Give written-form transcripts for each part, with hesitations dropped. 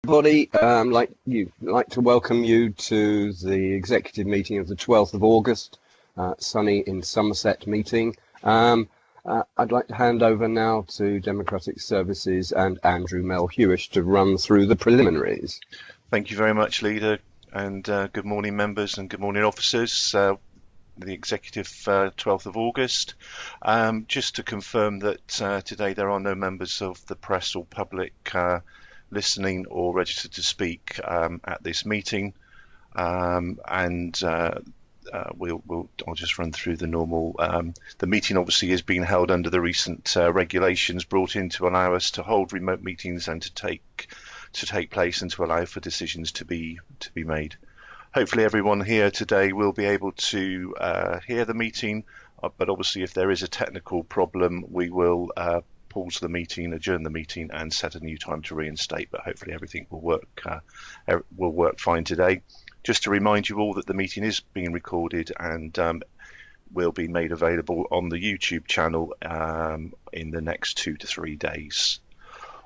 Everybody, like to welcome you to the executive meeting of the 12th of August, sunny in Somerset meeting. I'd like to hand over now to Democratic Services and Andrew Mel-Hewish to run through the preliminaries. Thank you very much, Leader, and good morning, members, and good morning, officers. The executive 12th of August. Just to confirm that today there are no members of the press or public listening or registered to speak at this meeting, I'll just run through the normal. The meeting obviously is being held under the recent regulations brought in to allow us to hold remote meetings and to take place and to allow for decisions to be made. Hopefully everyone here today will be able to hear the meeting, but obviously if there is a technical problem, we will pause the meeting, adjourn the meeting, and set a new time to reinstate. But hopefully everything will work fine today. Just to remind you all that the meeting is being recorded and will be made available on the YouTube channel in the next 2 to 3 days.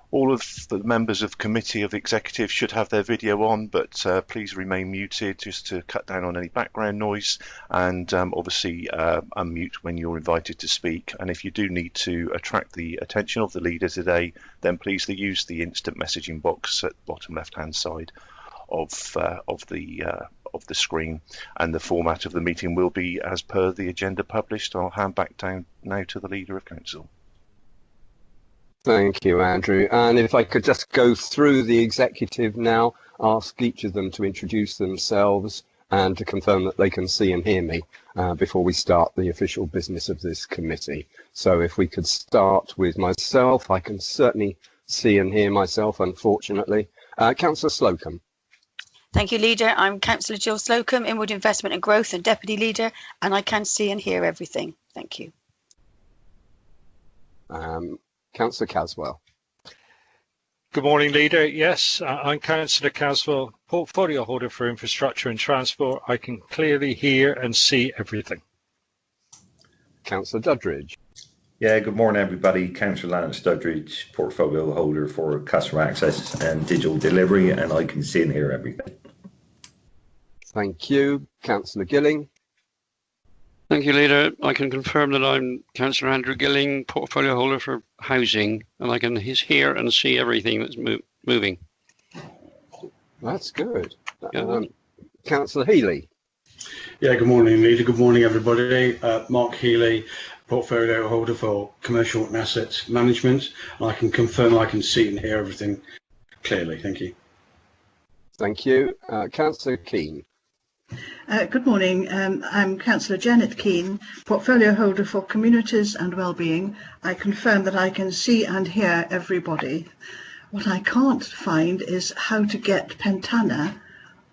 All of the members of committee of executive should have their video on, but please remain muted just to cut down on any background noise, and obviously unmute when you're invited to speak. And if you do need to attract the attention of the leader today, then please use the instant messaging box at the bottom left-hand side of the screen, and the format of the meeting will be as per the agenda published. I'll hand back down now to the Leader of Council. Thank you, Andrew. And if I could just go through the executive now, ask each of them to introduce themselves and to confirm that they can see and hear me before we start the official business of this committee. So if we could start with myself, I can certainly see and hear myself, unfortunately. Councillor Slocum. Thank you, Leader. I'm Councillor Jill Slocum, Inward Investment and Growth and Deputy Leader, and I can see and hear everything. Thank you. Councillor Caswell. Good morning, Leader. Yes, I'm Councillor Caswell, Portfolio Holder for Infrastructure and Transport. I can clearly hear and see everything. Councillor Duddridge. Yeah, good morning, everybody. Councillor Lance Duddridge, Portfolio Holder for Customer Access and Digital Delivery, and I can see and hear everything. Thank you. Councillor Gilling. Thank you, Leader. I can confirm that I'm Councillor Andrew Gilling, Portfolio Holder for Housing, and I can hear and see everything that's moving. That's good. Yeah. Councillor Healy. Yeah, good morning, Leader. Good morning, everybody. Mark Healy, Portfolio Holder for Commercial and Asset Management, and I can confirm I can see and hear everything clearly. Thank you. Thank you. Councillor Keane. Good morning. I'm Councillor Janet Keane, Portfolio Holder for Communities and Wellbeing. I confirm that I can see and hear everybody. What I can't find is how to get Pentana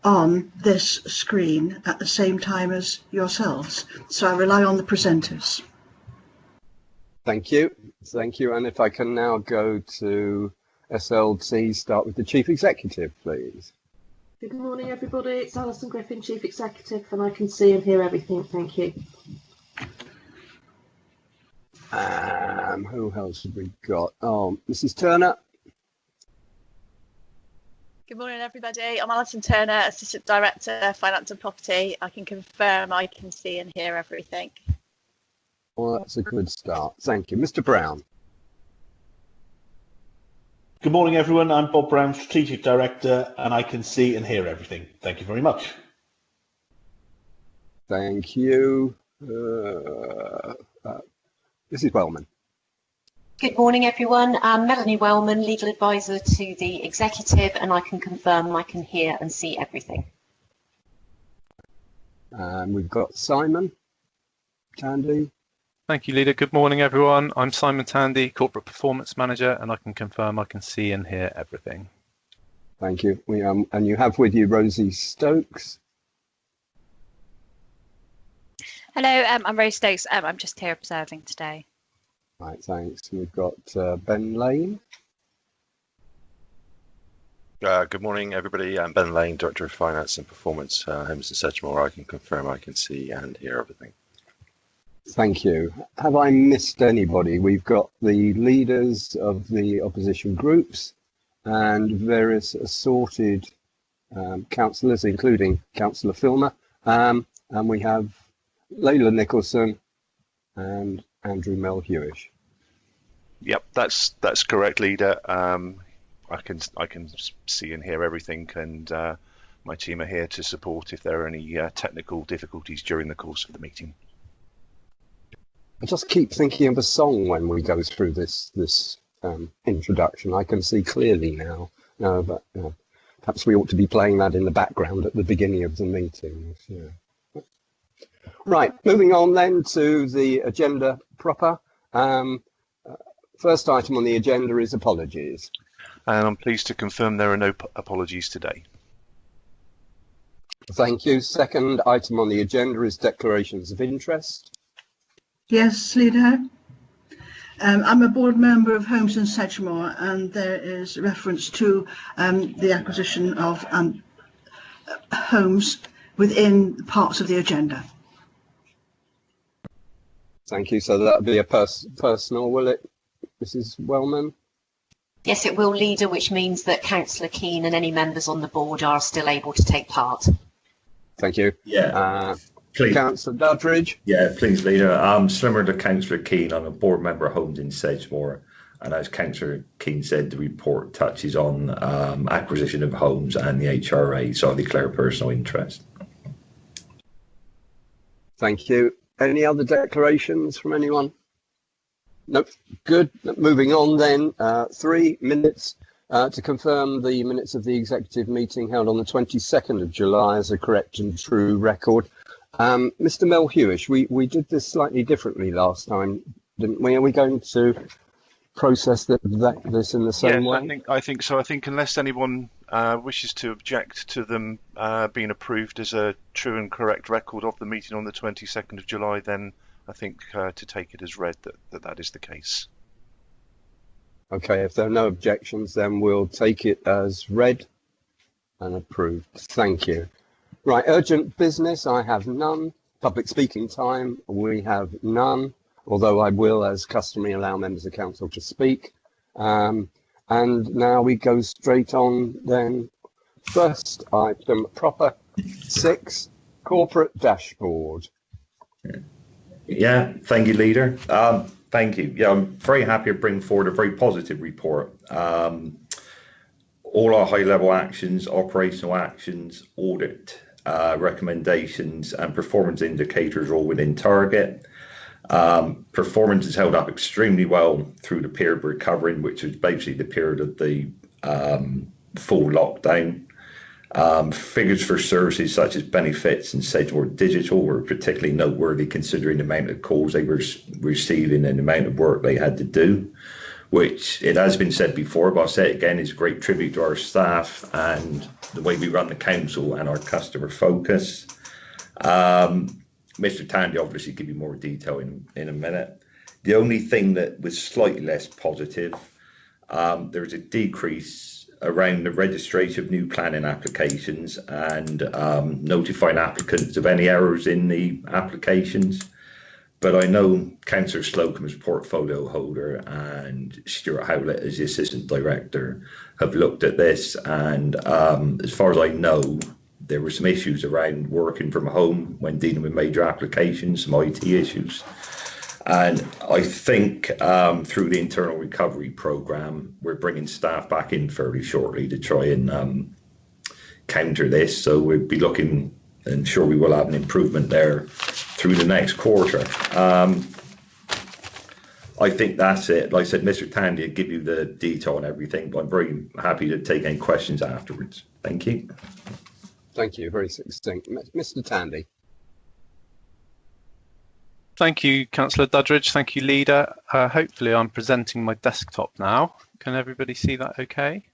on this screen at the same time as yourselves. So I rely on the presenters. Thank you. Thank you. And if I can now go to SLT, start with the Chief Executive, please. Good morning, everybody. It's Allison Griffin, Chief Executive, and I can see and hear everything. Thank you. Who else have we got? Oh, Mrs. Turner. Good morning, everybody. I'm Alison Turner, Assistant Director, Finance and Property. I can confirm I can see and hear everything. Well, that's a good start. Thank you. Mr. Brown. Good morning, everyone. I'm Bob Brown, Strategic Director, and I can see and hear everything. Thank you very much. Thank you. Mrs. Wellman. Good morning, everyone. I'm Melanie Wellman, Legal Advisor to the Executive, and I can confirm I can hear and see everything. We've got Simon Tandy. Thank you, Leader. Good morning, everyone. I'm Simon Tandy, Corporate Performance Manager, and I can confirm I can see and hear everything. Thank you. And you have with you Rosie Stokes. Hello, I'm Rose Stokes. I'm just here observing today. Right, thanks. We've got Ben Lane. Good morning, everybody. I'm Ben Lane, Director of Finance and Performance, Homes and Sedgemoor. I can confirm I can see and hear everything. Thank you. Have I missed anybody? We've got the leaders of the opposition groups, and various assorted councillors, including Councillor Filmer, and we have Layla Nicholson and Andrew Melhewish. Yep, that's correct, Leader. I can see and hear everything, and my team are here to support if there are any technical difficulties during the course of the meeting. I just keep thinking of a song when we go through this introduction. I can see clearly now, but perhaps we ought to be playing that in the background at the beginning of the meeting. Yeah. Right, moving on then to the agenda proper. First item on the agenda is apologies. And I'm pleased to confirm there are no apologies today. Thank you. Second item on the agenda is declarations of interest. Yes, Leader. I'm a board member of Homes in Sedgemoor, and there is reference to the acquisition of homes within parts of the agenda. Thank you. So that'll be a personal, will it, Mrs. Wellman? Yes, it will, Leader, which means that Councillor Keane and any members on the board are still able to take part. Thank you. Yeah. Please. Councillor Doddridge. Yeah, please, Leader. Similar to Councillor Keane, I'm a board member of Homes in Sedgemoor, and as Councillor Keane said, the report touches on acquisition of homes and the HRA, so I declare personal interest. Thank you. Any other declarations from anyone? Nope. Good. Moving on then. 3 minutes to confirm the minutes of the executive meeting held on the 22nd of July as a correct and true record. Mr. Melhewish, we did this slightly differently last time, didn't we? Are we going to process this in the same way? I think so. I think unless anyone wishes to object to them being approved as a true and correct record of the meeting on the 22nd of July, then I think to take it as read that is the case. Okay, if there are no objections, then we'll take it as read and approved. Thank you. Right, urgent business, I have none. Public speaking time, we have none, although I will, as customary, allow members of council to speak. And now we go straight on then. First item proper, 6, corporate dashboard. Yeah, thank you, Leader. Thank you. Yeah, I'm very happy to bring forward a very positive report. All our high-level actions, operational actions, audit recommendations and performance indicators are all within target. Performance is held up extremely well through the period we're covering, which is basically the period of the full lockdown. Figures for services such as benefits and Sedgemoor Digital were particularly noteworthy considering the amount of calls they were receiving and the amount of work they had to do, which it has been said before, but I'll say it again, is a great tribute to our staff and the way we run the council and our customer focus. Mr. Tandy obviously give you more detail in a minute. The only thing that was slightly less positive, there's a decrease around the registration of new planning applications and notifying applicants of any errors in the applications. But I know Councillor Slocum as portfolio holder and Stuart Howlett as the assistant director have looked at this, and as far as I know, there were some issues around working from home when dealing with major applications, some IT issues. And I think through the internal recovery programme, we're bringing staff back in fairly shortly to try and counter this. So we'll be looking, and sure we will have an improvement there through the next quarter. I think that's it. Like I said, Mr. Tandy will give you the detail on everything, but I'm very happy to take any questions afterwards. Thank you. Thank you. Very succinct. Mr. Tandy. Thank you, Councillor Doddridge. Thank you, Leader. Hopefully I'm presenting my desktop now. Can everybody see that okay?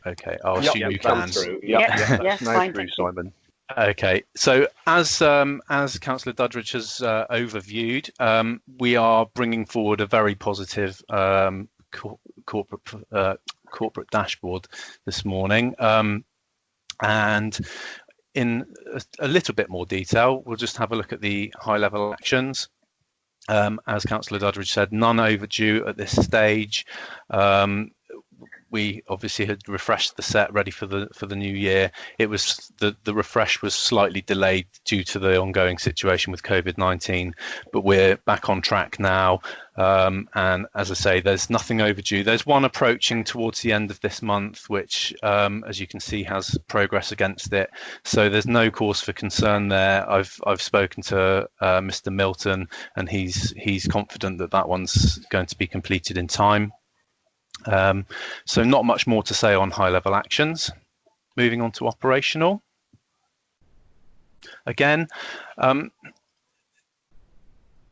Okay, I'll assume you can. Yes, fine. Through, Simon. Okay, so as Councillor Doddridge has overviewed, we are bringing forward a very positive corporate dashboard this morning, and in a little bit more detail, we'll just have a look at the high-level actions. As Councillor Duddridge said, none overdue at this stage. We obviously had refreshed the set ready for the new year. It was the refresh was slightly delayed due to the ongoing situation with COVID-19, but we're back on track now. And as I say, there's nothing overdue. There's one approaching towards the end of this month, which, as you can see, has progress against it. So there's no cause for concern there. I've spoken to Mr. Milton, and he's confident that that one's going to be completed in time. So not much more to say on high-level actions. Moving on to operational. Again,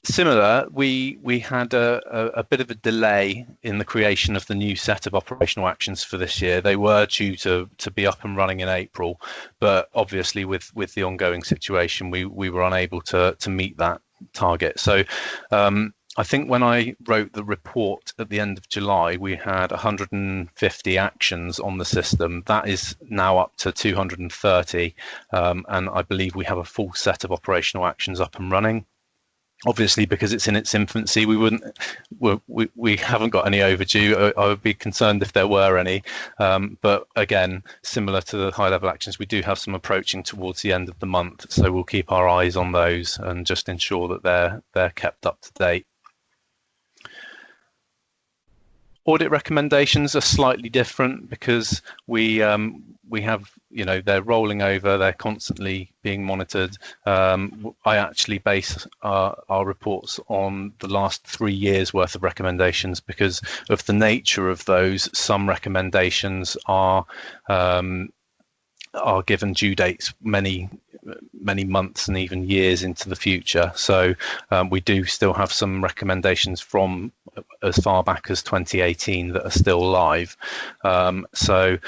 similar, we had a bit of a delay in the creation of the new set of operational actions for this year. They were due to be up and running in April, but obviously with the ongoing situation, we were unable to meet that target. So I think when I wrote the report at the end of July, we had 150 actions on the system. That is now up to 230, and I believe we have a full set of operational actions up and running. Obviously, because it's in its infancy, we haven't got any overdue. I would be concerned if there were any, but again, similar to the high-level actions, we do have some approaching towards the end of the month, so we'll keep our eyes on those and just ensure that they're kept up to date. Audit recommendations are slightly different because we have, they're rolling over, they're constantly being monitored. I actually base our reports on the last 3 years worth of recommendations because of the nature of those. Some recommendations are given due dates many months and even years into the future. So we do still have some recommendations from as far back as 2018 that are still live. So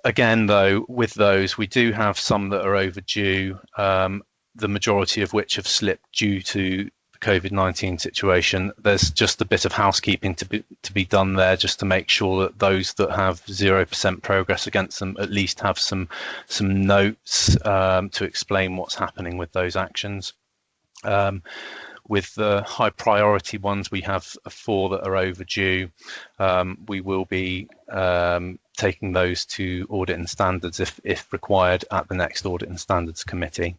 again, though, with those, we do have some that are overdue, the majority of which have slipped due to the COVID-19 situation. There's just a bit of housekeeping to be done there, just to make sure that those that have 0% progress against them at least have some notes to explain what's happening with those actions. With the high priority ones, we have 4 that are overdue. We will be taking those to audit and standards if required at the next audit and standards committee.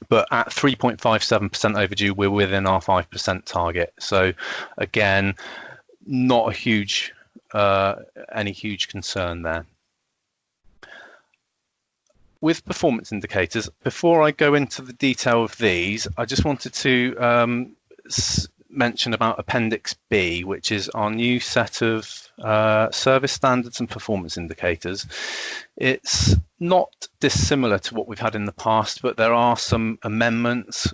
But at 3.57% overdue, we're within our 5% target. So again, not a huge, any huge concern there. With performance indicators, before I go into the detail of these, I just wanted to mention about Appendix B, which is our new set of service standards and performance indicators. It's not dissimilar to what we've had in the past, but there are some amendments.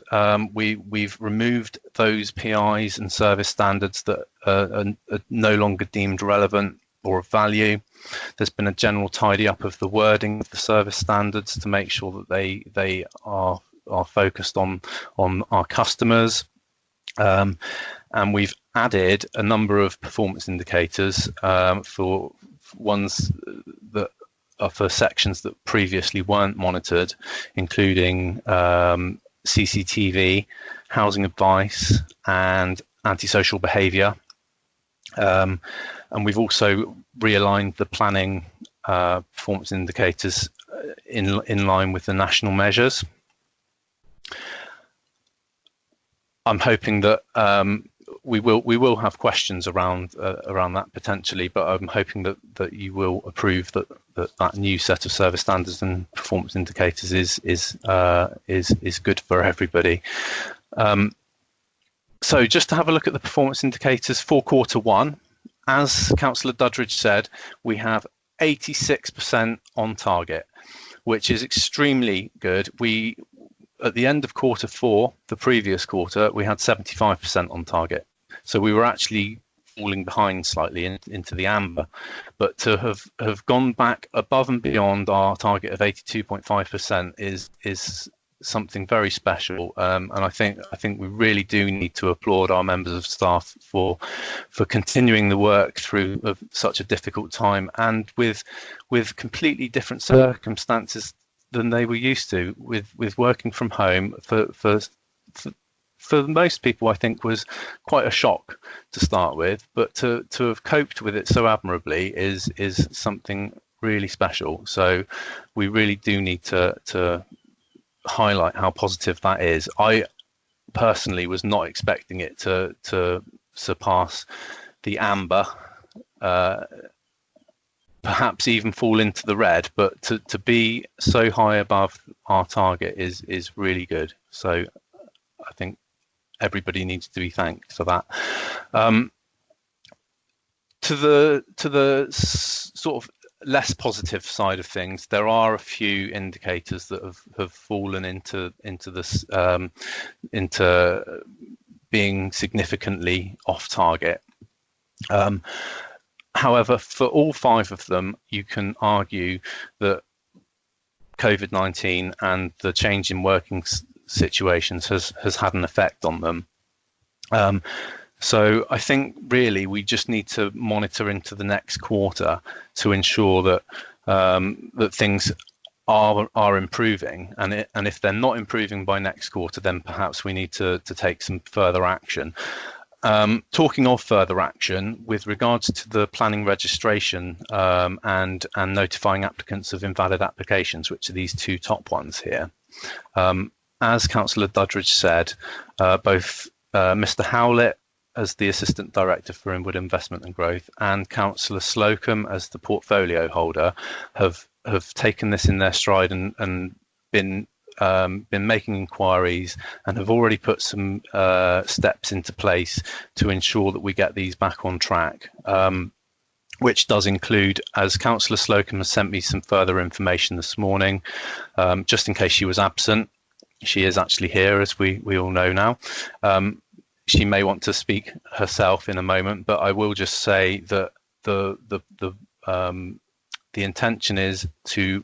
We've removed those PIs and service standards that are no longer deemed relevant or of value. There's been a general tidy up of the wording of the service standards to make sure that they are focused on our customers. And we've added a number of performance indicators for ones that are for sections that previously weren't monitored, including CCTV, housing advice, and antisocial behaviour. And we've also realigned the planning performance indicators in line with the national measures. I'm hoping that we will have questions around that potentially, but I'm hoping that you will approve that new set of service standards and performance indicators is good for everybody. So just to have a look at the performance indicators for Q1, as Councillor Duddridge said, we have 86% on target, which is extremely good. At the end of Q4, the previous quarter, we had 75% on target. So we were actually falling behind slightly into the amber. But to have gone back above and beyond our target of 82.5% is something very special, and I think we really do need to applaud our members of staff for continuing the work through such a difficult time and with completely different circumstances than they were used to, with working from home for for most people, I think, was quite a shock to start with. But to have coped with it so admirably is something really special. So we really do need to highlight how positive that is. I personally was not expecting it to surpass the amber, perhaps even fall into the red, but to be so high above our target is really good. So I think everybody needs to be thanked for that. To the sort of less positive side of things, there are a few indicators that have fallen into this into being significantly off target. However, for all 5 of them, you can argue that COVID-19 and the change in working situations has had an effect on them. So I think really we just need to monitor into the next quarter to ensure that that things are improving, and if they're not improving by next quarter, then perhaps we need to take some further action. Talking of further action, with regards to the planning registration and notifying applicants of invalid applications, which are these 2 top ones here, as Councillor Duddridge said, both Mr. Howlett as the Assistant Director for Inward Investment and Growth and Councillor Slocum as the portfolio holder have taken this in their stride and been making inquiries and have already put some steps into place to ensure that we get these back on track, which does include, as Councillor Slocum has sent me some further information this morning, just in case she was absent. She is actually here, as we all know now. She may want to speak herself in a moment, but I will just say that the intention is to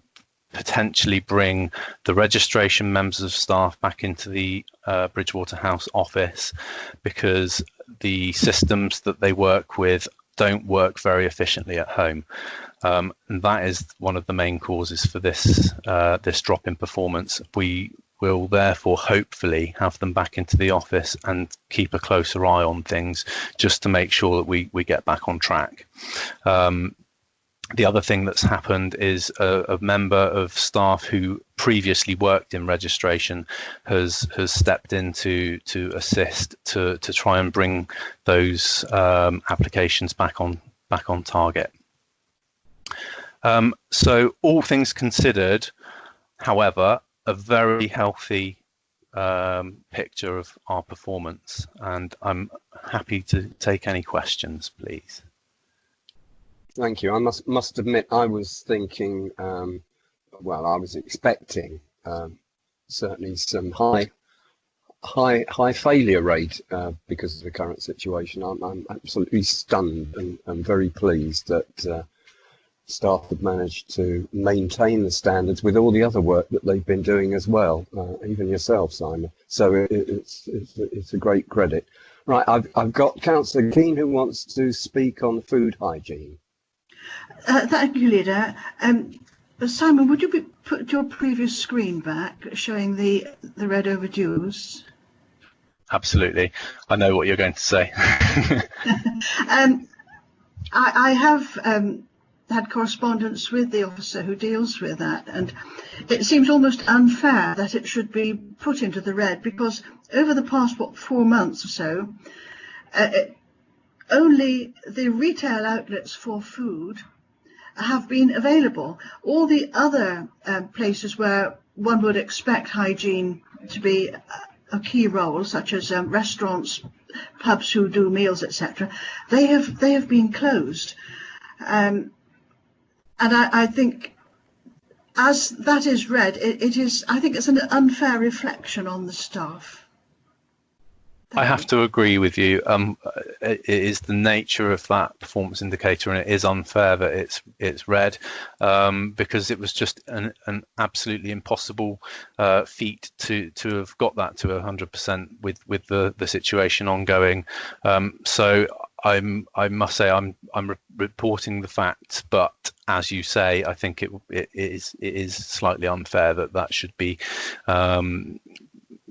potentially bring the registration members of staff back into the Bridgewater House office, because the systems that they work with don't work very efficiently at home, and that is one of the main causes for this this drop in performance. We will therefore hopefully have them back into the office and keep a closer eye on things, just to make sure that we get back on track. The other thing that's happened is a member of staff who previously worked in registration has stepped in to assist to try and bring those applications back on target. So all things considered, however, a very healthy picture of our performance, and I'm happy to take any questions, please. Thank you. I must admit, I was thinking, well, I was expecting certainly some high failure rate because of the current situation. I'm absolutely stunned and very pleased that staff have managed to maintain the standards with all the other work that they've been doing as well, even yourself, Simon. So it's a great credit. Right, I've got Councillor Keane who wants to speak on food hygiene. Thank you, Leader. Simon, would you put your previous screen back, showing the red overdues? Absolutely. I know what you're going to say. I have had correspondence with the officer who deals with that, and it seems almost unfair that it should be put into the red, because over the past 4 months or so, only the retail outlets for food have been available. All the other places where one would expect hygiene to be a key role, such as restaurants, pubs who do meals, etc., they have been closed. And I think, as that is read, I think it's an unfair reflection on the staff. I have to agree with you. It is the nature of that performance indicator, and it is unfair that it's red, because it was just an absolutely impossible feat to have got that to 100% with the situation ongoing. So I must say I'm reporting the facts, but as you say, I think it is slightly unfair that should be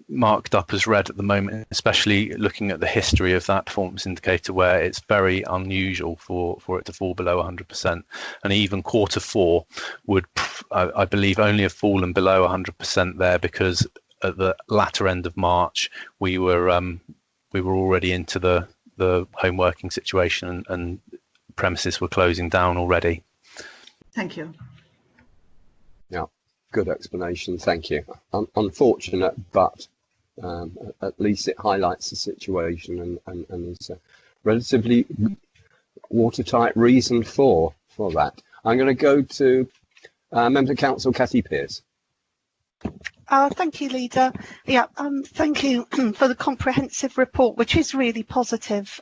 marked up as red at the moment, especially looking at the history of that performance indicator, where it's very unusual for it to fall below 100%. And even Q4 would, I believe, only have fallen below 100% there, because at the latter end of March we were already into the home working situation, and premises were closing down already. Thank you. Yeah, good explanation. Thank you. Unfortunate, but at least it highlights the situation and is a relatively watertight reason for that. I'm going to go to Member of Council Cathy Pearce. Thank you, Leader. Yeah, thank you for the comprehensive report, which is really positive,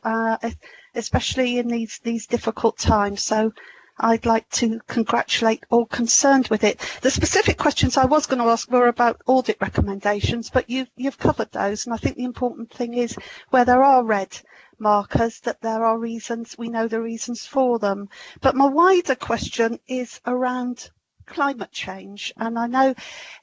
especially in these difficult times. So I'd like to congratulate all concerned with it. The specific questions I was going to ask were about audit recommendations, but you've covered those. And I think the important thing is, where there are red markers, that there are reasons, we know the reasons for them. But my wider question is around climate change, and I know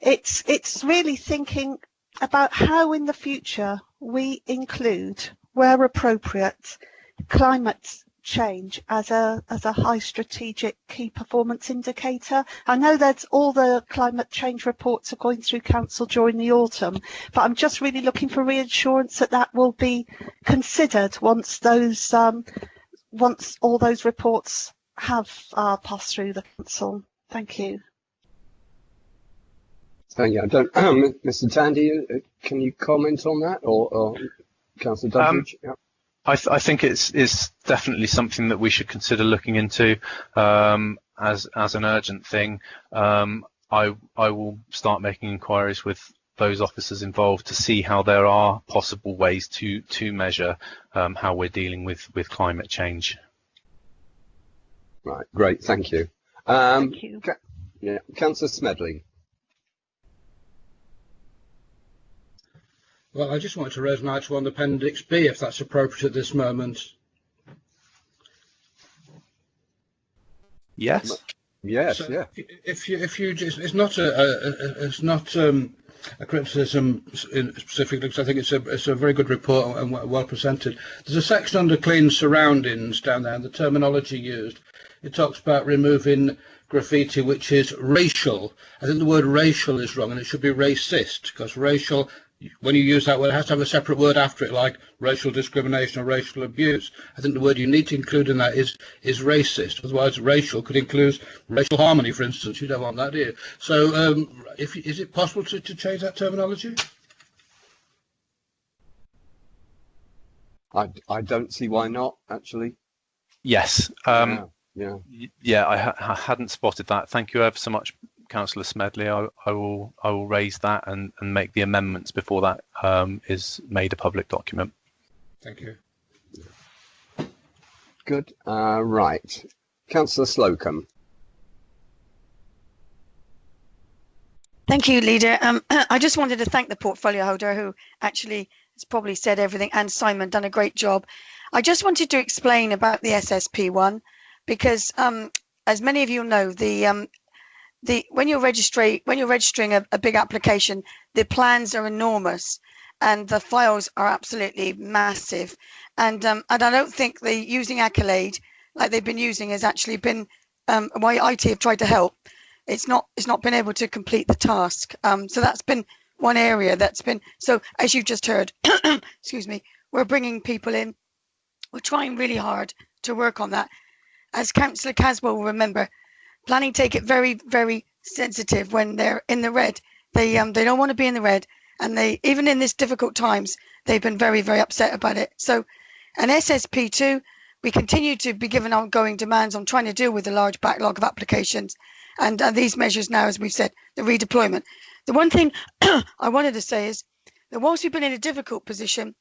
it's really thinking about how in the future we include, where appropriate, climate change as a high strategic key performance indicator. I know that all the climate change reports are going through council during the autumn, but I'm just really looking for reassurance that will be considered once all those reports have passed through the council. Thank you. Thank you. I don't, Mr. Tandy, can you comment on that, or Councillor Duddridge? Yeah. I think it's definitely something that we should consider looking into as an urgent thing. I will start making inquiries with those officers involved to see how there are possible ways to measure how we're dealing with climate change. Right, great, thank you. Thank you. Yeah, Councillor Smedley. Well, I just wanted to raise an item on Appendix B, if that's appropriate at this moment. Yes. Yes. So Yeah. If you just, it's not a criticism specifically, because I think it's a very good report and well presented. There's a section under clean surroundings down there, and the terminology used, it talks about removing graffiti which is racial. I think the word racial is wrong, and it should be racist, because racial, when you use that word, it has to have a separate word after it, like racial discrimination or racial abuse. I think the word you need to include in that is racist. Otherwise, racial could include racial harmony, for instance. You don't want that, do you? So, is it possible to change that terminology? I don't see why not, actually. Yes. Yeah. I hadn't spotted that. Thank you ever so much, Councillor Smedley. I will raise that and make the amendments before that is made a public document. Thank you. Good. Right. Councillor Slocum. Thank you, Leader. I just wanted to thank the portfolio holder, who actually has probably said everything, and Simon done a great job. I just wanted to explain about the SSP one, because as many of you know, when you're registering a big application, the plans are enormous and the files are absolutely massive, and I don't think the using Accolade like they've been using has actually been why IT have tried to help. It's not been able to complete the task. So that's been one area that's been, so as you've just heard, excuse me, we're bringing people in. We're trying really hard to work on that. As Councillor Caswell will remember, planning take it very, very sensitive when they're in the red. They don't want to be in the red, and they, even in this difficult times, they've been very, very upset about it. So an SSP2, we continue to be given ongoing demands on trying to deal with the large backlog of applications, and these measures now, as we've said, the redeployment. The one thing I wanted to say is that whilst we've been in a difficult position,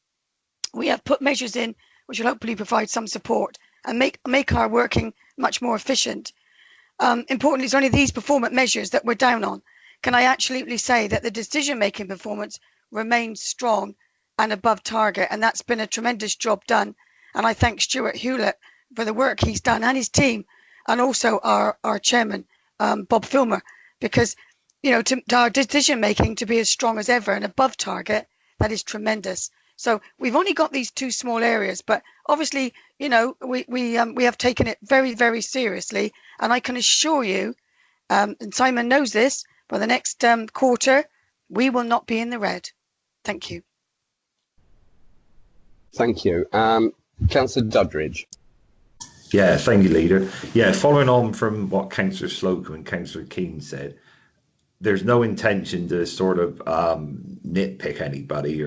we have put measures in which will hopefully provide some support and make our working much more efficient. Importantly, it's only these performance measures that we're down on. Can I absolutely say that the decision-making performance remains strong and above target, and that's been a tremendous job done. And I thank Stuart Hewlett for the work he's done, and his team, and also our chairman, Bob Filmer, because, you know, to our decision-making to be as strong as ever and above target, that is tremendous. So we've only got these 2 small areas, but obviously, you know, we have taken it very, very seriously. And I can assure you, and Simon knows this, by the next quarter, we will not be in the red. Thank you. Thank you. Councillor Duddridge. Yeah, thank you, Leader. Yeah, following on from what Councillor Slocum and Councillor Keane said, there's no intention to sort of nitpick anybody,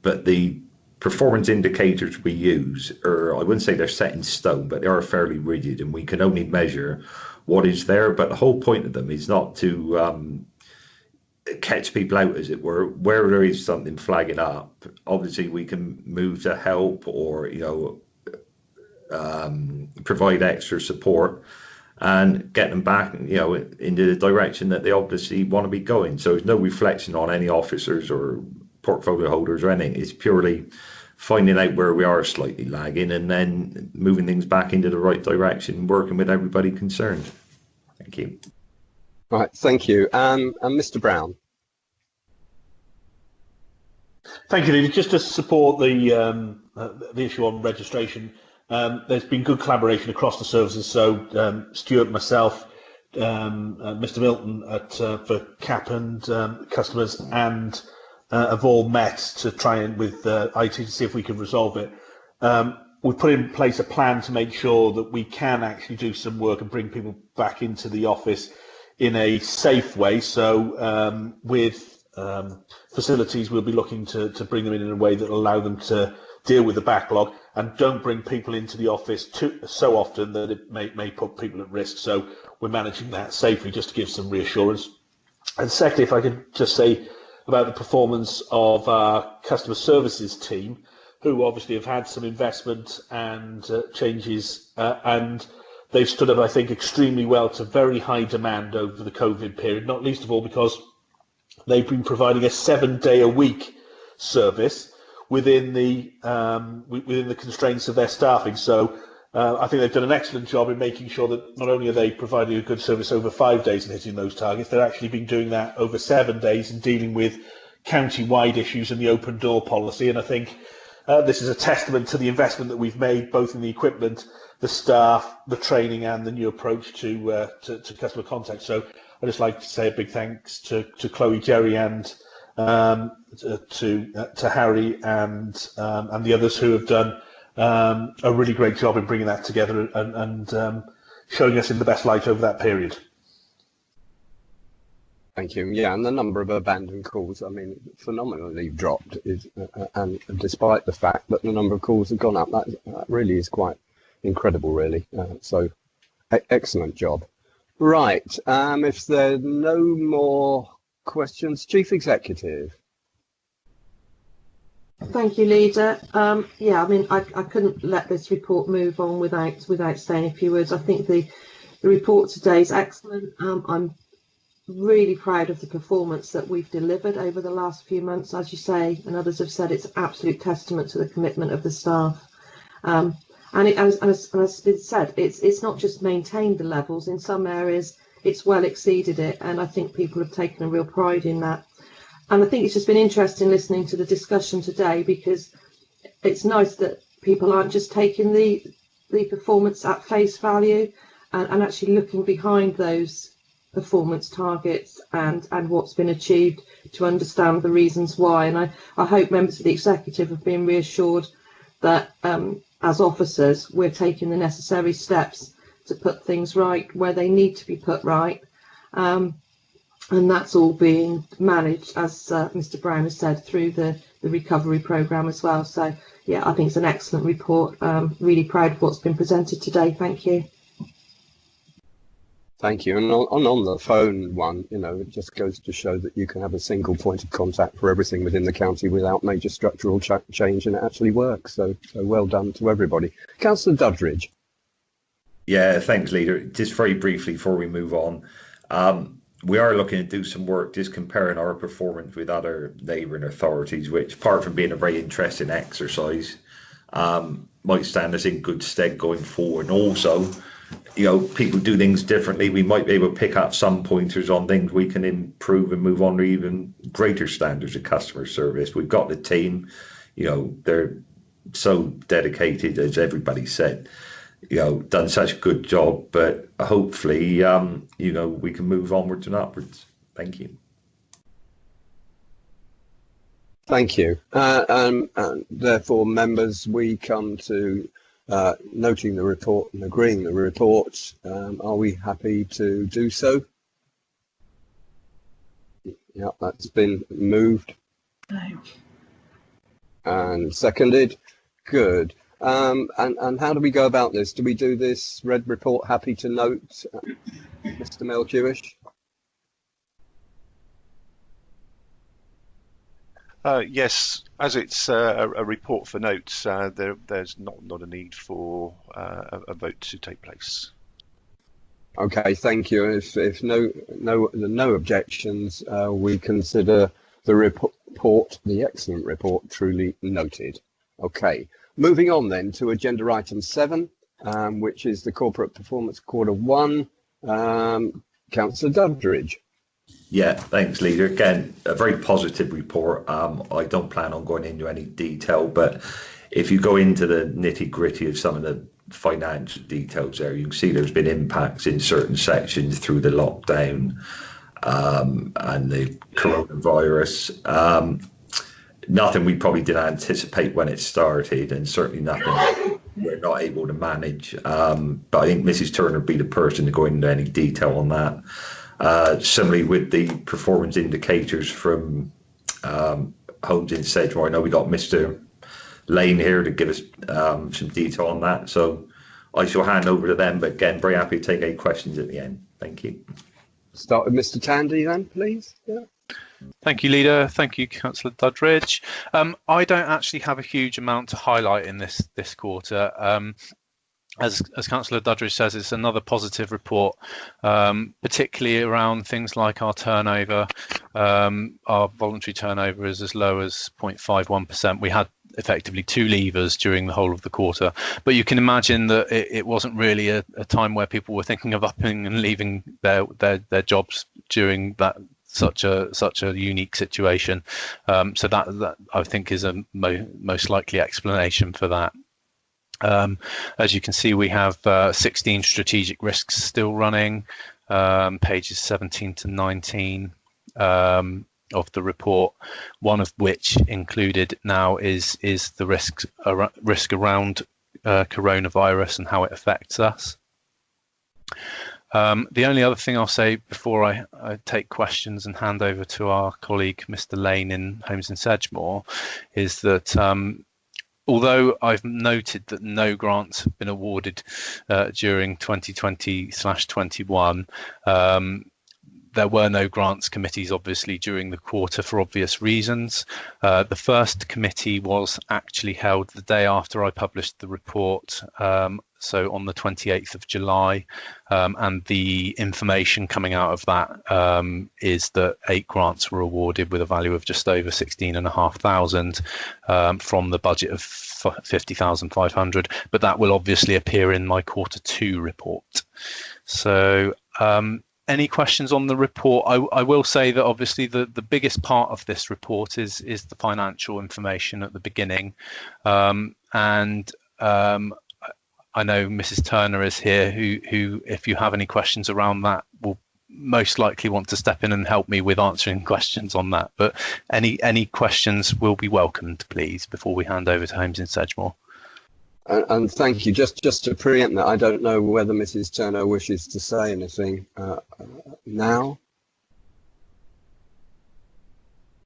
but the performance indicators we use are, I wouldn't say they're set in stone, but they are fairly rigid, and we can only measure what is there. But the whole point of them is not to catch people out, as it were. Where there is something flagging up, obviously we can move to help, or provide extra support and get them back, into the direction that they obviously want to be going. So there's no reflection on any officers or portfolio holders or anything. It's purely finding out where we are slightly lagging and then moving things back into the right direction, working with everybody concerned. Thank you. Right, thank you. And Mr. Brown. Thank you, Leader. Just to support the issue on registration, there's been good collaboration across the services. So Stuart, myself, Mr. Milton for CAP and customers, and have all met to try and with IT to see if we can resolve it. We've put in place a plan to make sure that we can actually do some work and bring people back into the office in a safe way. So with facilities, we'll be looking to bring them in a way that will allow them to deal with the backlog and don't bring people into the office so often that it may put people at risk. So we're managing that safely, just to give some reassurance. And secondly, if I could just say about the performance of our customer services team, who obviously have had some investment and changes, and they've stood up, I think, extremely well to very high demand over the COVID period, not least of all because they've been providing a 7-day-a-week service within the constraints of their staffing. So I think they've done an excellent job in making sure that not only are they providing a good service over 5 days and hitting those targets, they're actually been doing that over 7 days and dealing with county-wide issues and the open door policy. And I think this is a testament to the investment that we've made, both in the equipment, the staff, the training, and the new approach to customer contact. So I'd just like to say a big thanks to Chloe, Jerry, and to Harry and the others who have done a really great job in bringing that together and showing us in the best light over that period. Thank you. Yeah, and the number of abandoned calls, I mean, phenomenally dropped, and despite the fact that the number of calls have gone up, that really is quite incredible, really. So excellent job. Right, if there are no more questions, Chief Executive. Thank you, Leader. Yeah, I mean, I couldn't let this report move on without saying a few words. I think the report today is excellent. I'm really proud of the performance that we've delivered over the last few months. As you say, and others have said, it's an absolute testament to the commitment of the staff. And as has been said, it's not just maintained the levels. In some areas, it's well exceeded it, and I think people have taken a real pride in that. And I think it's just been interesting listening to the discussion today, because it's nice that people aren't just taking the performance at face value and actually looking behind those performance targets and what's been achieved to understand the reasons why. And I hope members of the executive have been reassured that as officers we're taking the necessary steps to put things right where they need to be put right, and that's all being managed, as Mr. Brown has said, through the recovery programme as well. So yeah, I think it's an excellent report. Really proud of what's been presented today. Thank you. Thank you. And on the phone one, it just goes to show that you can have a single point of contact for everything within the county without major structural change, and it actually works. So well done to everybody. Councillor Duddridge. Yeah, thanks, Leader. Just very briefly before we move on, we are looking to do some work just comparing our performance with other neighbouring authorities, which, apart from being a very interesting exercise, might stand us in good stead going forward. And also, people do things differently. We might be able to pick up some pointers on things we can improve and move on to even greater standards of customer service. We've got the team, they're so dedicated, as everybody said, done such a good job, but hopefully, we can move onwards and upwards. Thank you. Thank you. And therefore, members, we come to noting the report and agreeing the report. Are we happy to do so? Yeah, that's been moved. And seconded. Good. And how do we go about this? Do we do this red report happy to note, Mr. Meljewish? Yes, as it's a report for notes, there's not a need for a vote to take place. Okay, thank you. If no objections, we consider the report, the excellent report, truly noted. Okay, moving on then to agenda item 7, which is the corporate performance Q1. Councillor Doddridge. Yeah, thanks, Leader. Again, a very positive report. I don't plan on going into any detail, but if you go into the nitty-gritty of some of the financial details there, you can see there's been impacts in certain sections through the lockdown and the coronavirus. Nothing we probably didn't anticipate when it started, and certainly nothing we're not able to manage. But I think Mrs. Turner would be the person to go into any detail on that. Similarly with the performance indicators from homes in Sedgemoor, I know we got Mr. Lane here to give us some detail on that, so I shall hand over to them, but again, very happy to take any questions at the end. Thank you. Start with Mr. Tandy then, please. Yeah. Thank you, Leader. Thank you, Councillor Doddridge. I don't actually have a huge amount to highlight in this quarter. As Councillor Doddridge says, it's another positive report, particularly around things like our turnover. Our voluntary turnover is as low as 0.51%. We had effectively 2 leavers during the whole of the quarter, but you can imagine that it wasn't really a time where people were thinking of upping and leaving their jobs during that such a unique situation. So that I think is a most likely explanation for that. As you can see, we have 16 strategic risks still running, pages 17 to 19 of the report, one of which included now is the risk around coronavirus and how it affects us. The only other thing I'll say before I take questions and hand over to our colleague Mr. Lane in Homes in Sedgemoor is that although I've noted that no grants have been awarded during 2020/21, there were no grants committees, obviously, during the quarter for obvious reasons. The first committee was actually held the day after I published the report, so on the 28th of July, and the information coming out of that is that 8 grants were awarded with a value of just over 16,500 from the budget of 50,500, but that will obviously appear in my Q2 report. So any questions on the report? I will say that obviously the biggest part of this report is the financial information at the beginning, and I know Mrs. Turner is here, who if you have any questions around that, will most likely want to step in and help me with answering questions on that. But any questions will be welcomed, please, before we hand over to Homes in Sedgemoor. And thank you. Just to preempt that, I don't know whether Mrs. Turner wishes to say anything now.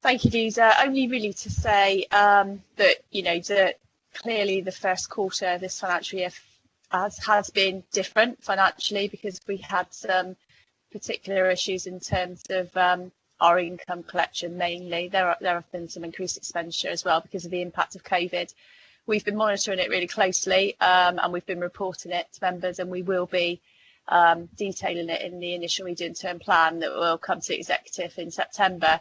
Thank you, Lisa. Only really to say that that clearly the first quarter of this financial year has been different financially because we had some particular issues in terms of our income collection. Mainly, there have been some increased expenditure as well because of the impact of COVID. We've been monitoring it really closely, and we've been reporting it to members, and we will be detailing it in the initial medium-term plan that will come to executive in September.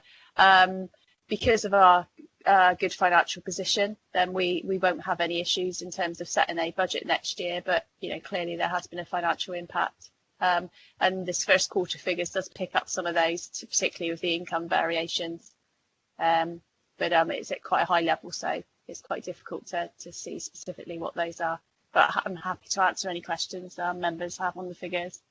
Because of our good financial position, then we won't have any issues in terms of setting a budget next year. But clearly there has been a financial impact, and this first quarter figures does pick up some of those, particularly with the income variations. But it's at quite a high level, so it's quite difficult to see specifically what those are. But I'm happy to answer any questions members have on the figures.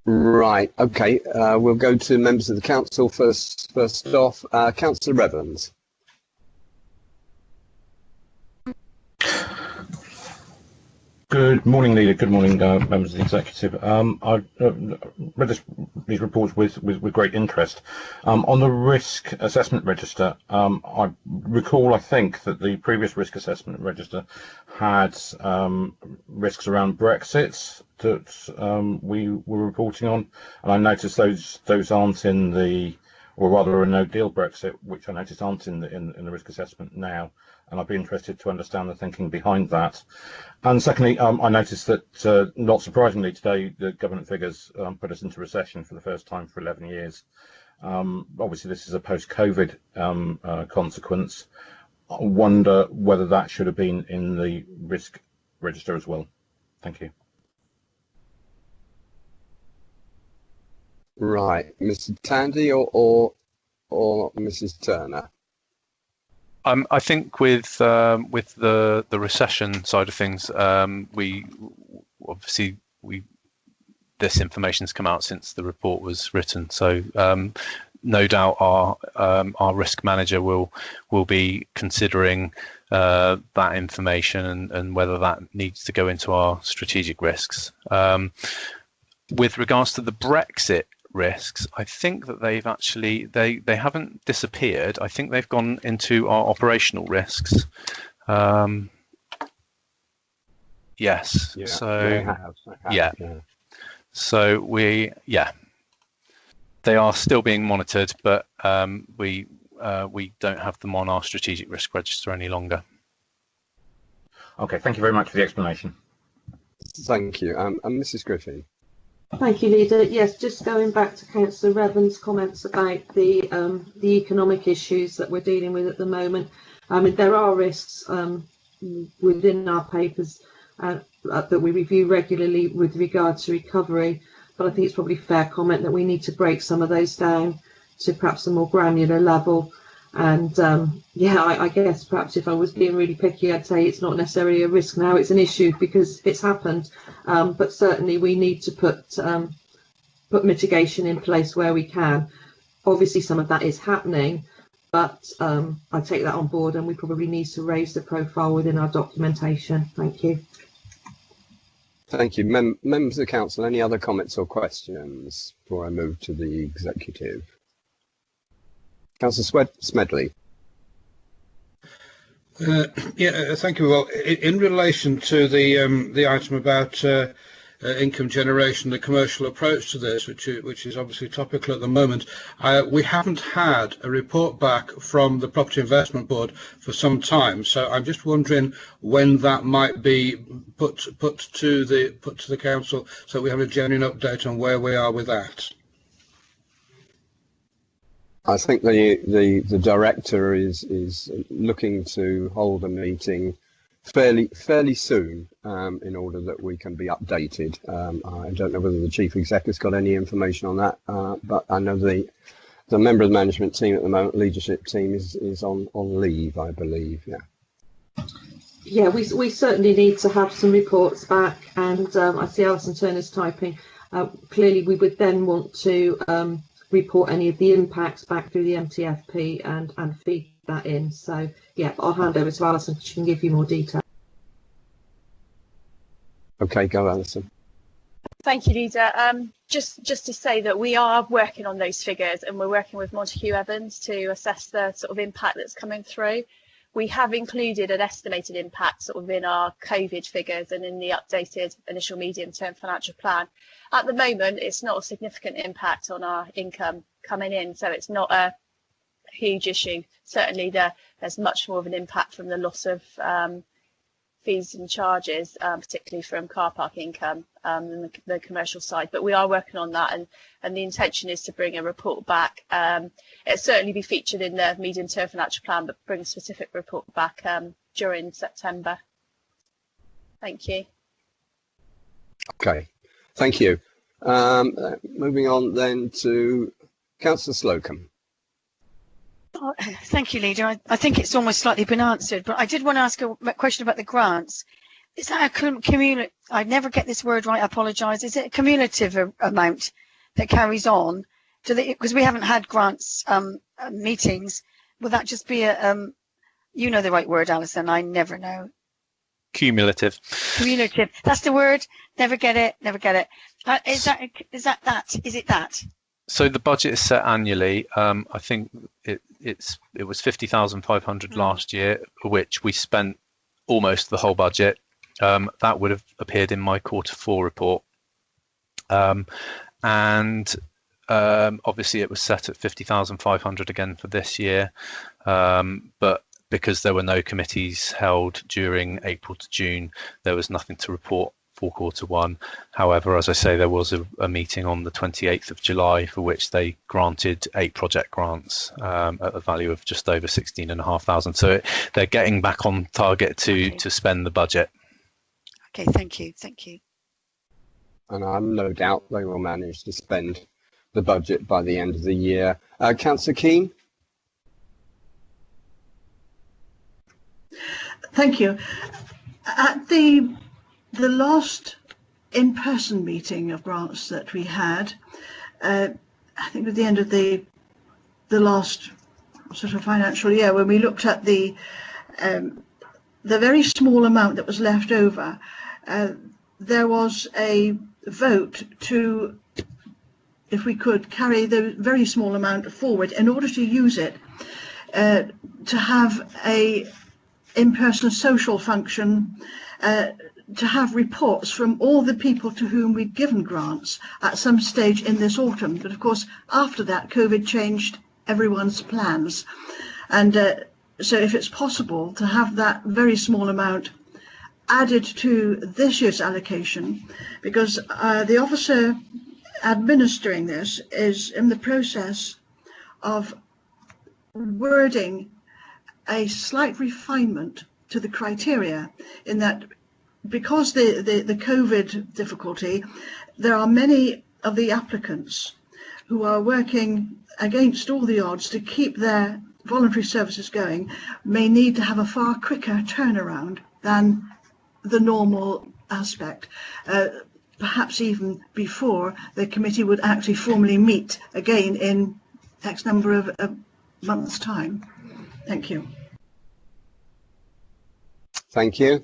Right. Okay. We'll go to members of the council first. First off, Councillor Evans. Good morning, Leader. Good morning, members of the executive. I've read these reports with great interest. On the risk assessment register, I recall, I think, that the previous risk assessment register had risks around Brexit that we were reporting on, and I noticed those aren't in the, or rather a no-deal Brexit, which I noticed aren't in the risk assessment now. And I'd be interested to understand the thinking behind that. And secondly, I noticed that, not surprisingly today, the government figures put us into recession for the first time for 11 years. Obviously, this is a post-COVID consequence. I wonder whether that should have been in the risk register as well. Thank you. Right, Mr. Tandy or Mrs. Turner? I think with the recession side of things, we obviously this information's come out since the report was written, so no doubt our risk manager will be considering that information and whether that needs to go into our strategic risks. With regards to the Brexit risks, I think that they've actually they haven't disappeared. I think they've gone into our operational risks. Yes. Yeah, So they have, yeah. So they are still being monitored, but we don't have them on our strategic risk register any longer. Okay, thank you very much for the explanation. Thank you. And Mrs. Griffin. Thank you, Leader. Yes, just going back to Councillor Revan's comments about the economic issues that we're dealing with at the moment. I mean, there are risks within our papers that we review regularly with regard to recovery, but I think it's probably fair comment that we need to break some of those down to perhaps a more granular level. And I guess perhaps if I was being really picky, I'd say it's not necessarily a risk now, it's an issue because it's happened. But certainly we need to put mitigation in place where we can. Obviously some of that is happening, but I take that on board and we probably need to raise the profile within our documentation. Thank you. Thank you. Members of the council, any other comments or questions before I move to the executive? Councillor Smedley. Thank you. Well, in relation to the item about income generation, the commercial approach to this, which is obviously topical at the moment, we haven't had a report back from the Property Investment Board for some time. So I'm just wondering when that might be put to the council, so we have a genuine update on where we are with that. I think the director is looking to hold a meeting fairly soon in order that we can be updated. I don't know whether the chief exec has got any information on that, but I know the member of the management team at the moment, leadership team, is on leave, I believe. Yeah, we certainly need to have some reports back, and I see Alison Turner's typing. Clearly, we would then want to report any of the impacts back through the MTFP and feed that in. So yeah, I'll hand over to Alison, she can give you more detail. Okay, go Alison. Thank you, Leader. Just to say that we are working on those figures and we're working with Montague Evans to assess the sort of impact that's coming through. We have included an estimated impact sort of in our COVID figures and in the updated initial medium-term financial plan. At the moment, it's not a significant impact on our income coming in, so it's not a huge issue. Certainly, there's much more of an impact from the loss of fees and charges, particularly from car park income and the commercial side. But we are working on that, and the intention is to bring a report back. It'll certainly be featured in the medium-term financial plan, but bring a specific report back during September. Thank you. Okay, thank you. Moving on then to Councillor Slocum. Oh, thank you, Leader. I think it's almost slightly been answered, but I did want to ask a question about the grants. Is that a cumulative? I never get this word right. I apologise. Is it a cumulative amount that carries on? Because we haven't had grants meetings. Will that just be a you know the right word, Alison? I never know. Cumulative. Cumulative. That's the word. Never get it. Never get it. Is it that? So the budget is set annually. I think it was 50,500 last year, which we spent almost the whole budget. That would have appeared in my Q4 report. And obviously it was set at 50,500 again for this year. But because there were no committees held during April to June, there was nothing to report for Q1. However, as I say, there was a meeting on the 28th of July for which they granted 8 project grants at a value of just over 16,500. So they're getting back on target to spend the budget. Okay, thank you. Thank you. And I'm no doubt they will manage to spend the budget by the end of the year. Councillor Keane? Thank you. At the last in-person meeting of grants that we had, I think at the end of the last sort of financial year, when we looked at the very small amount that was left over, there was a vote to, if we could, carry the very small amount forward in order to use it to have a in-person social function, to have reports from all the people to whom we'd given grants at some stage in this autumn. But of course, after that, COVID changed everyone's plans. And so if it's possible to have that very small amount added to this year's allocation, because the officer administering this is in the process of wording a slight refinement to the criteria, in that because the COVID difficulty, there are many of the applicants who are working against all the odds to keep their voluntary services going, may need to have a far quicker turnaround than the normal aspect, perhaps even before the committee would actually formally meet again in X number of months' time. Thank you. Thank you.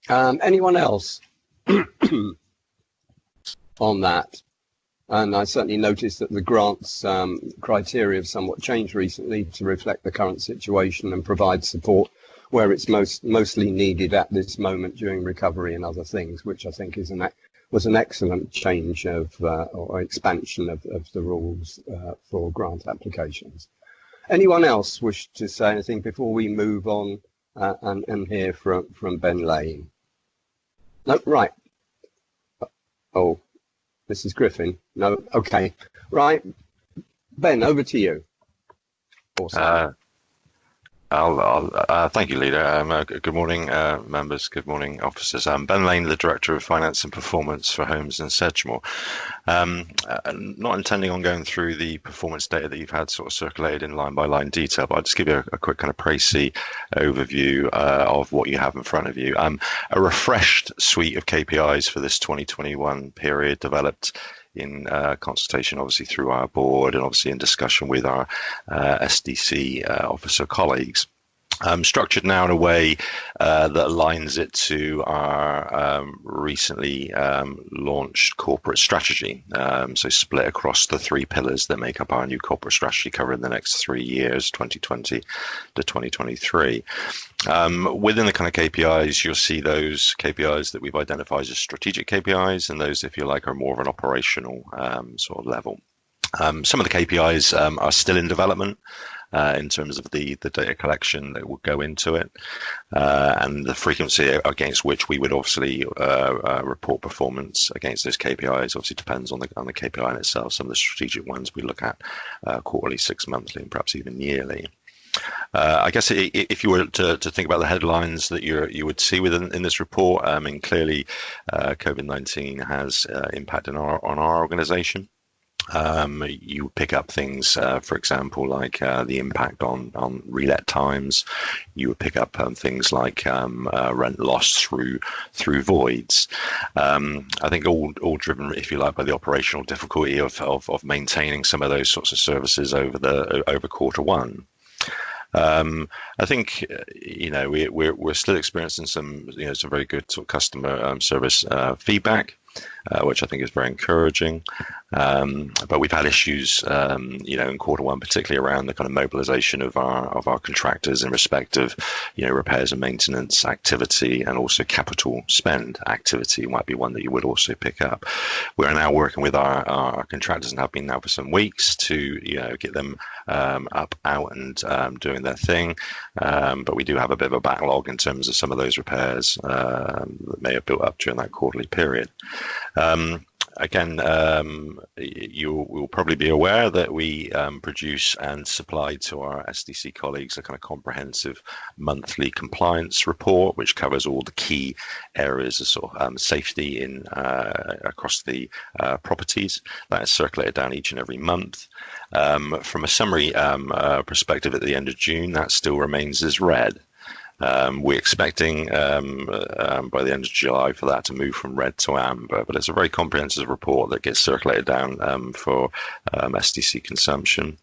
Anyone else on that? And I certainly noticed that the grants criteria have somewhat changed recently to reflect the current situation and provide support where it's mostly needed at this moment during recovery and other things, which I think was an excellent change of or expansion of the rules for grant applications. Anyone else wish to say anything before we move on and hear from Ben Lane? No, right. Oh, Mrs. Griffin. No, okay. Right. Ben, over to you. Awesome. Thank you, Leader. Good morning, members. Good morning, officers. I'm Ben Lane, the Director of Finance and Performance for Homes in Sedgemoor. Not intending on going through the performance data that you've had sort of circulated in line-by-line detail, but I'll just give you a quick kind of précis overview of what you have in front of you. A refreshed suite of KPIs for this 2021 period developed in consultation, obviously, through our board and obviously in discussion with our SDC officer colleagues. Structured now in a way that aligns it to our recently launched corporate strategy. So split across the 3 pillars that make up our new corporate strategy covering the next 3 years, 2020 to 2023. Within the kind of KPIs, you'll see those KPIs that we've identified as strategic KPIs, and those, if you like, are more of an operational sort of level. Some of the KPIs are still in development. in terms of the data collection that will go into it, and the frequency against which we would obviously report performance against those KPIs. Obviously depends on the KPI in itself. Some of the strategic ones we look at quarterly, 6 monthly, and perhaps even yearly. I guess if you were to think about the headlines that you would see within this report, I mean, clearly COVID-19 has impacted on our organisation. You pick up things, for example, like the impact on relet times. You would pick up things like rent loss through voids. I think all driven, if you like, by the operational difficulty of maintaining some of those sorts of services over Q1. I think we're still experiencing some very good sort of customer service feedback, which I think is very encouraging. But we've had issues, in Q1, particularly around the kind of mobilisation of our contractors in respect of, repairs and maintenance activity, and also capital spend activity might be one that you would also pick up. We're now working with our contractors, and have been now for some weeks, to get them up, out, and doing their thing. But we do have a bit of a backlog in terms of some of those repairs that may have built up during that quarterly period. Again, you will probably be aware that we produce and supply to our SDC colleagues a kind of comprehensive monthly compliance report, which covers all the key areas of sort of safety across the properties. That is circulated down each and every month. From a summary perspective, at the end of June, that still remains as red. We're expecting by the end of July for that to move from red to amber, but it's a very comprehensive report that gets circulated down for SDC consumption.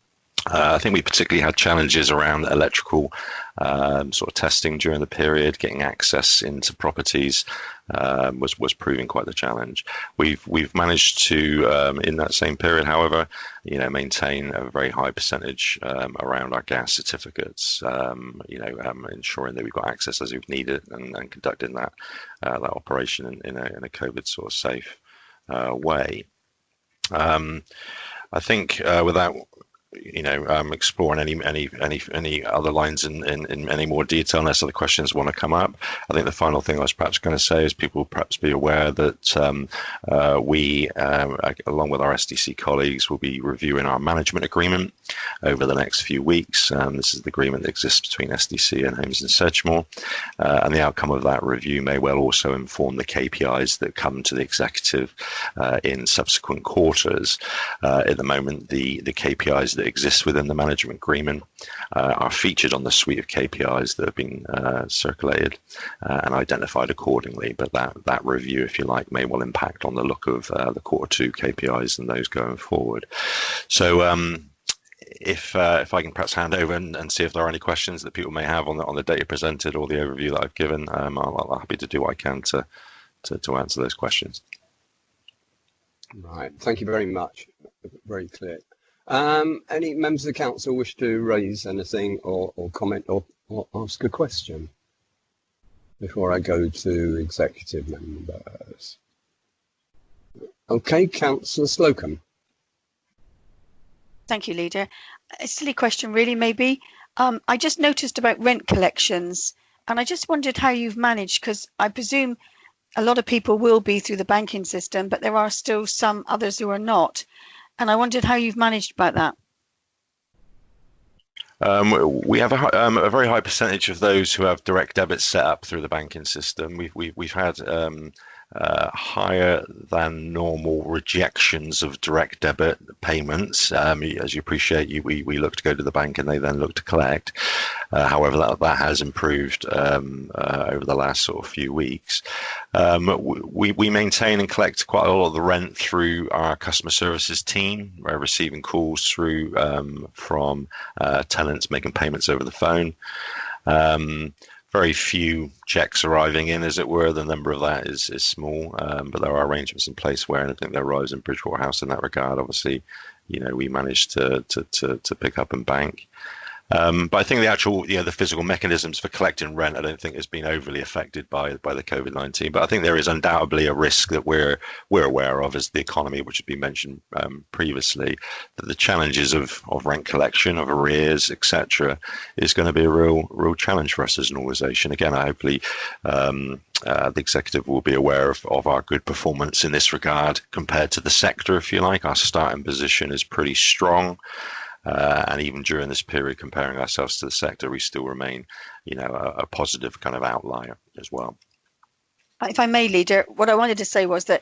I think we particularly had challenges around electrical sort of testing during the period. Getting access into properties was proving quite the challenge. We've managed to, in that same period, however, maintain a very high percentage around our gas certificates. Ensuring that we've got access as we've needed, and conducting that operation in a COVID sort of safe way. I think without exploring any other lines in any more detail, unless other questions want to come up, I think the final thing I was perhaps going to say is people perhaps be aware that we, along with our SDC colleagues, will be reviewing our management agreement over the next few weeks. This is the agreement that exists between SDC and Homes in Sedgemoor, and the outcome of that review may well also inform the KPIs that come to the executive in subsequent quarters. At the moment, the KPIs that exist within the management agreement are featured on the suite of KPIs that have been circulated and identified accordingly. But that review, if you like, may well impact on the look of the Q2 KPIs and those going forward. So if I can perhaps hand over and see if there are any questions that people may have on the data presented or the overview that I've given, I'm happy to do what I can to answer those questions. Right, thank you very much. Very clear. Any members of the council wish to raise anything or comment or ask a question before I go to executive members? Okay, Councillor Slocum. Thank you, Leader. A silly question, really, maybe. I just noticed about rent collections, and I just wondered how you've managed, because I presume a lot of people will be through the banking system, but there are still some others who are not. And I wondered how you've managed about that. We have a very high percentage of those who have direct debits set up through the banking system. We've had higher than normal rejections of direct debit payments. As you appreciate, we look to go to the bank and they then look to collect. However, that has improved over the last sort of few weeks. We maintain and collect quite a lot of the rent through our customer services team. We're receiving calls through from tenants making payments over the phone. Very few checks arriving in, as it were. The number of that is small, but there are arrangements in place where anything that arrives in Bridgewater House in that regard, obviously, we manage to pick up and bank. But I think the actual, the physical mechanisms for collecting rent, I don't think has been overly affected by the COVID-19. But I think there is undoubtedly a risk that we're aware of as the economy, which had been mentioned previously, that the challenges of rent collection, of arrears, etc., is going to be a real challenge for us as an organisation. Again, hopefully the executive will be aware of our good performance in this regard compared to the sector, if you like. Our starting position is pretty strong. And even during this period, comparing ourselves to the sector, we still remain, a positive kind of outlier as well. If I may, Leader, what I wanted to say was that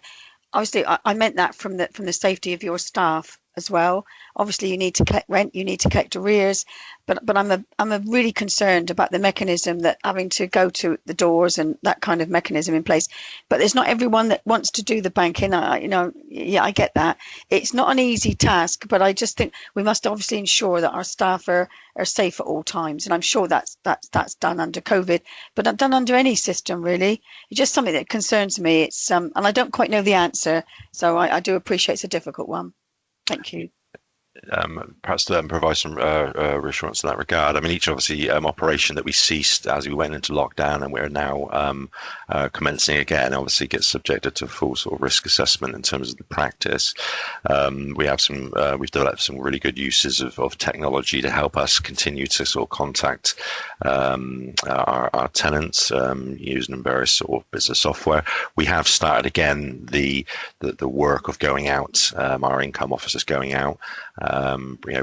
obviously I meant that from the safety of your staff as well. Obviously, you need to collect rent, you need to collect arrears, but I'm really concerned about the mechanism that having to go to the doors and that kind of mechanism in place. But there's not everyone that wants to do the banking. Yeah, I get that. It's not an easy task, but I just think we must obviously ensure that our staff are safe at all times, and I'm sure that's done under COVID, but not done under any system really. It's just something that concerns me. It's and I don't quite know the answer, so I do appreciate it's a difficult one. Thank you. Perhaps to provide some reassurance in that regard. I mean, each obviously operation that we ceased as we went into lockdown and we're now commencing again, obviously gets subjected to full sort of risk assessment in terms of the practice. We've developed some really good uses of technology to help us continue to sort of contact our tenants using various sort of business software. We have started again the work of going out, our income officers going out.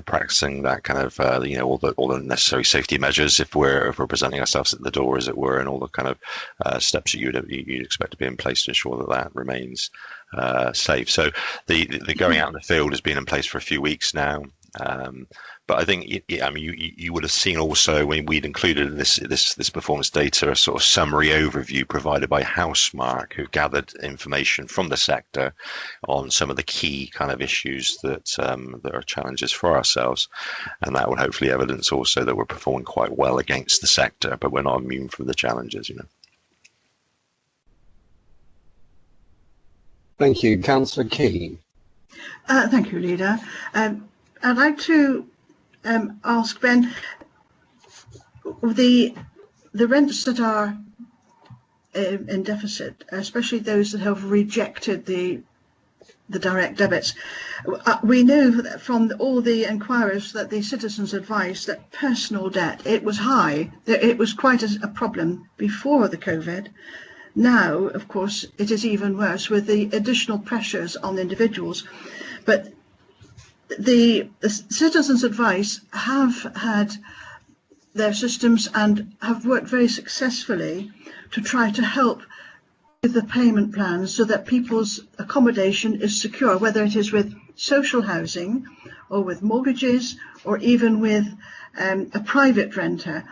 Practicing that kind of all the necessary safety measures if we're presenting ourselves at the door, as it were, and all the kind of steps that you'd expect to be in place to ensure that remains safe. So the going out in the field has been in place for a few weeks now. But I think, you would have seen also when we'd included in this performance data a sort of summary overview provided by Housemark, who gathered information from the sector on some of the key kind of issues that are challenges for ourselves, and that would hopefully evidence also that we're performing quite well against the sector, but we're not immune from the challenges. Thank you, Councillor Keane. Thank you, Leader. I'd like to ask Ben, the rents that are in deficit, especially those that have rejected the direct debits. We know that from all the inquiries that the citizens advised that personal debt, it was high, that it was quite a problem before the COVID. Now, of course, it is even worse with the additional pressures on individuals. But the citizens' advice have had their systems and have worked very successfully to try to help with the payment plans so that people's accommodation is secure, whether it is with social housing or with mortgages or even with a private renter.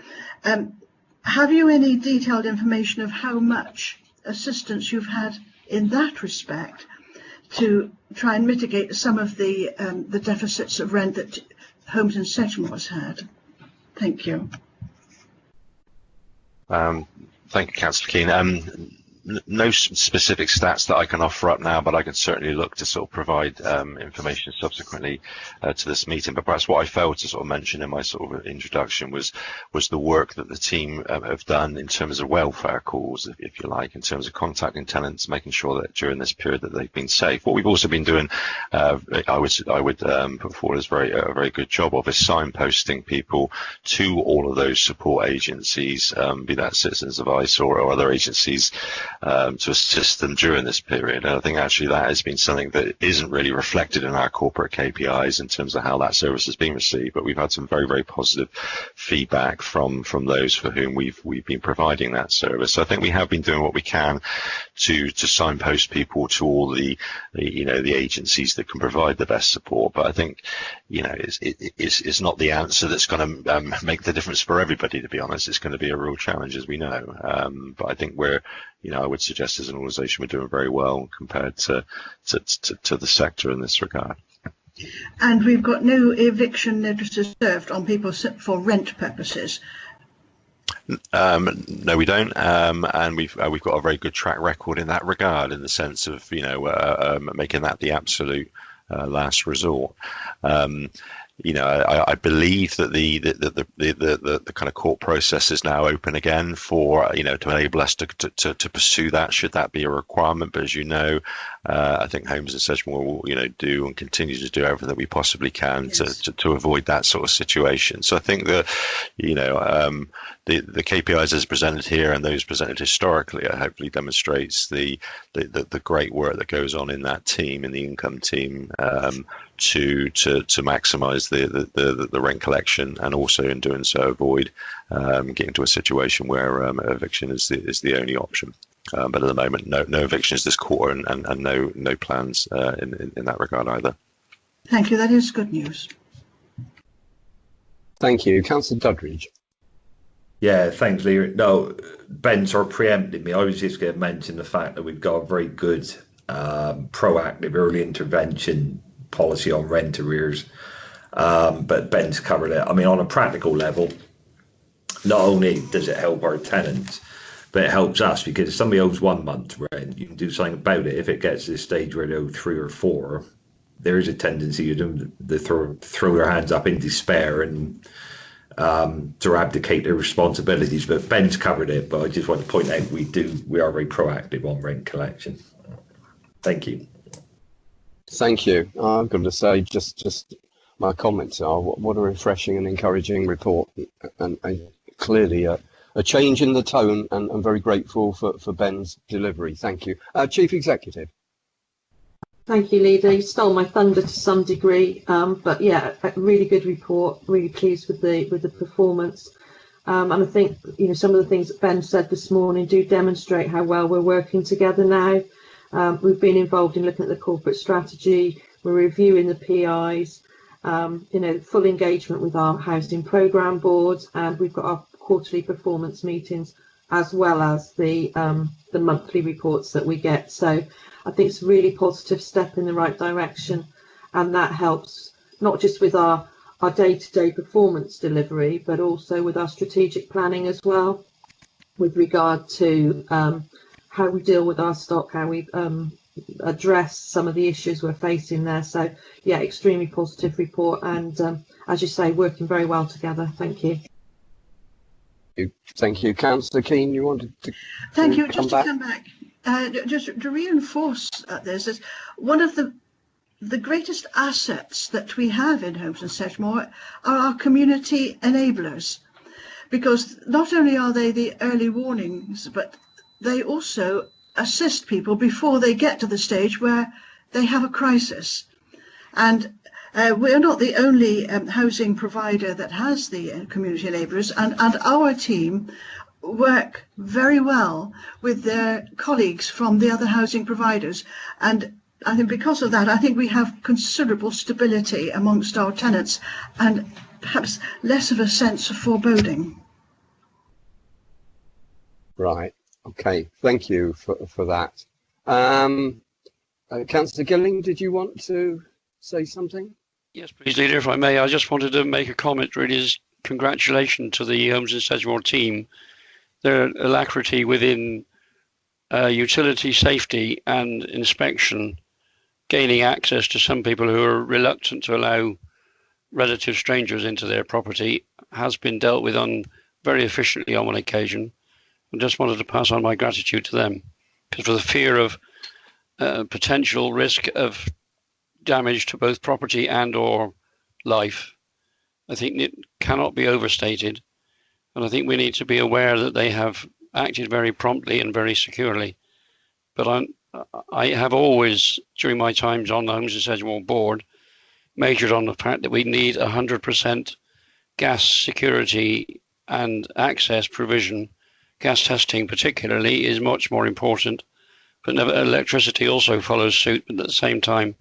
Have you any detailed information of how much assistance you've had in that respect to try and mitigate some of the deficits of rent that Homes in Sedgemoor has had? Thank you. Thank you, Councillor Keane. No specific stats that I can offer up now, but I can certainly look to sort of provide information subsequently to this meeting. But perhaps what I failed to sort of mention in my sort of introduction was the work that the team have done in terms of welfare calls, if you like, in terms of contacting tenants, making sure that during this period that they've been safe. What we've also been doing, I would put forward as a very good job of, is signposting people to all of those support agencies, be that Citizens Advice or other agencies, to assist them during this period. And I think actually that has been something that isn't really reflected in our corporate KPIs in terms of how that service has been received, but we've had some very, very positive feedback from those for whom we've been providing that service. So I think we have been doing what we can to signpost people to all the agencies that can provide the best support. But I think it's not the answer that's going to make the difference for everybody, to be honest. It's going to be a real challenge, as we know. But I think I would suggest as an organisation we're doing very well compared to the sector in this regard. And we've got no eviction notices served on people for rent purposes. No, we don't, and we've got a very good track record in that regard, in the sense of making that the absolute last resort. I believe that the kind of court process is now open again for to enable us to pursue that, should that be a requirement. But as you know, I think Homes and Sedgemoor will do and continue to do everything that we possibly can to avoid that sort of situation. So I think that the KPIs as presented here and those presented historically hopefully demonstrates the great work that goes on in that team, in the income team, to maximise the rent collection, and also in doing so avoid getting to a situation where eviction is the only option. But at the moment, no evictions this quarter, and no plans in that regard either. Thank you. That is good news. Thank you, Councillor Duddridge. Yeah, thanks, Lee. No, Ben sort of preempted me. I was just going to mention the fact that we've got a very good proactive early intervention policy on rent arrears, but Ben's covered it. I mean, on a practical level, not only does it help our tenants, but it helps us, because if somebody owes 1 month's rent, you can do something about it. If it gets to the stage where they owe 3 or 4, there is a tendency to throw their hands up in despair and to abdicate their responsibilities. But Ben's covered it, but I just want to point out we are very proactive on rent collection. Thank you. Thank you. I'm going to say just my comments are what a refreshing and encouraging report, and clearly a change in the tone, and I'm very grateful for Ben's delivery. Thank you. Chief Executive. Thank you, Leader. You stole my thunder to some degree, but yeah, a really good report. Really pleased with the performance, and I think some of the things that Ben said this morning do demonstrate how well we're working together now. We've been involved in looking at the corporate strategy. We're reviewing the PIs. Full engagement with our housing programme boards, and we've got our quarterly performance meetings, as well as the monthly reports that we get. So I think it's a really positive step in the right direction, and that helps not just with our day-to-day performance delivery, but also with our strategic planning as well, with regard to how we deal with our stock, how we address some of the issues we're facing there. So yeah, extremely positive report, and as you say, working very well together. Thank you. Thank you. Councillor Keane, you wanted to Thank you. Just to come back, just to reinforce this, is one of the greatest assets that we have in Homes and Sedgemoor are our community enablers, because not only are they the early warnings, but they also assist people before they get to the stage where they have a crisis. And we're not the only housing provider that has the community enablers, and our team work very well with their colleagues from the other housing providers. And I think because of that, I think we have considerable stability amongst our tenants, and perhaps less of a sense of foreboding. Right. Okay. Thank you for that. Councillor Gilling, did you want to say something? Yes, please, Leader, if I may. I just wanted to make a comment, really, as congratulations to the Homes and Sedgemoor team. Their alacrity within utility safety and inspection, gaining access to some people who are reluctant to allow relative strangers into their property, has been dealt with very efficiently on one occasion. I just wanted to pass on my gratitude to them, because for the fear of potential risk of damage to both property and or life, I think it cannot be overstated, and I think we need to be aware that they have acted very promptly and very securely. But I have always, during my times on the Homes and Sedgemoor board, majored on the fact that we need 100% gas security and access provision. Gas testing particularly is much more important, but electricity also follows suit. But at the same time,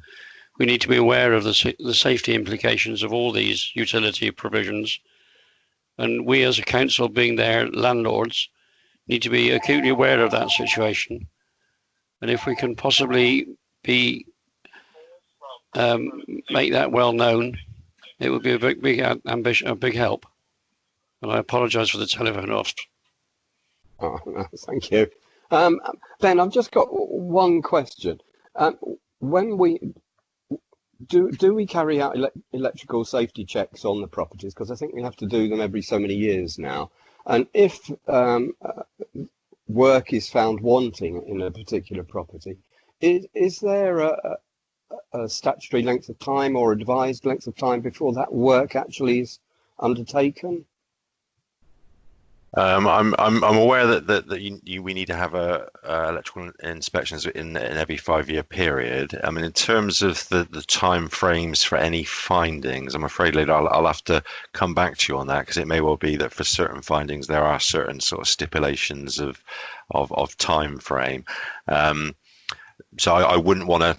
we need to be aware of the safety implications of all these utility provisions. And we as a council, being their landlords, need to be acutely aware of that situation. And if we can possibly make that well known, it would be a big ambition, a big help. And I apologise for the telephone off. Oh, no, thank you. Ben, I've just got one question. When do we carry out electrical safety checks on the properties? Because I think we have to do them every so many years now. And if work is found wanting in a particular property, is there a statutory length of time or advised length of time before that work actually is undertaken? I'm aware that we need to have electrical inspections in every 5-year period. I mean, in terms of the time frames for any findings, I'm afraid later I'll have to come back to you on that, because it may well be that for certain findings there are certain sort of stipulations of time frame. So I wouldn't want to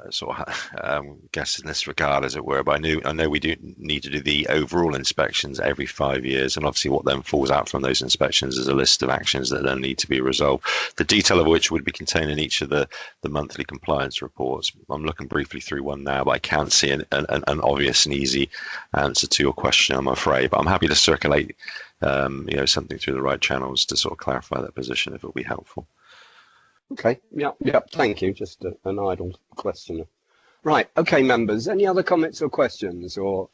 sort of guess in this regard, as it were. But I know we do need to do the overall inspections every 5 years, and obviously what then falls out from those inspections is a list of actions that then need to be resolved. The detail of which would be contained in each of the monthly compliance reports. I'm looking briefly through one now, but I can't see an obvious and easy answer to your question, I'm afraid. But I'm happy to circulate something through the right channels to sort of clarify that position if it will be helpful. Okay, yeah, thank you. Just an idle question. Right, okay, members, any other comments or questions, or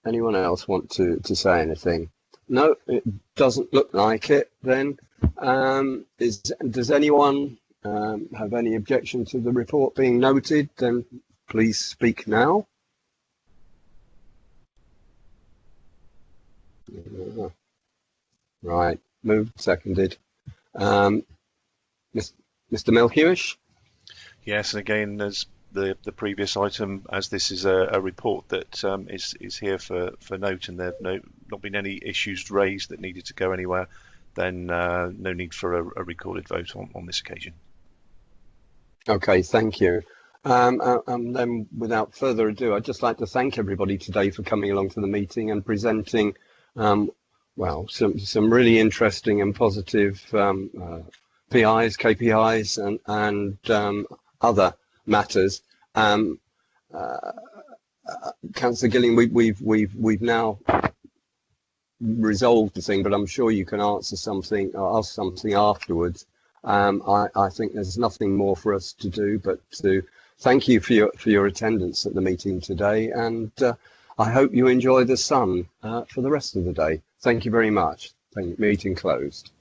anyone else want to say anything? No, it doesn't look like it then. Does anyone have any objection to the report being noted? Then please speak now. Right, moved, seconded. Mr. Milhewish? Yes, and again, as the previous item, as this is a report that is here for note, and there have not been any issues raised that needed to go anywhere, then no need for a recorded vote on this occasion. Okay, thank you. And then, without further ado, I'd just like to thank everybody today for coming along to the meeting and presenting, well, some really interesting and positive PIs, KPIs, and other matters. Councillor Gilling, we've now resolved the thing, but I'm sure you can answer something or ask something afterwards. I think there's nothing more for us to do but to thank you for your attendance at the meeting today, and I hope you enjoy the sun for the rest of the day. Thank you very much. Meeting closed.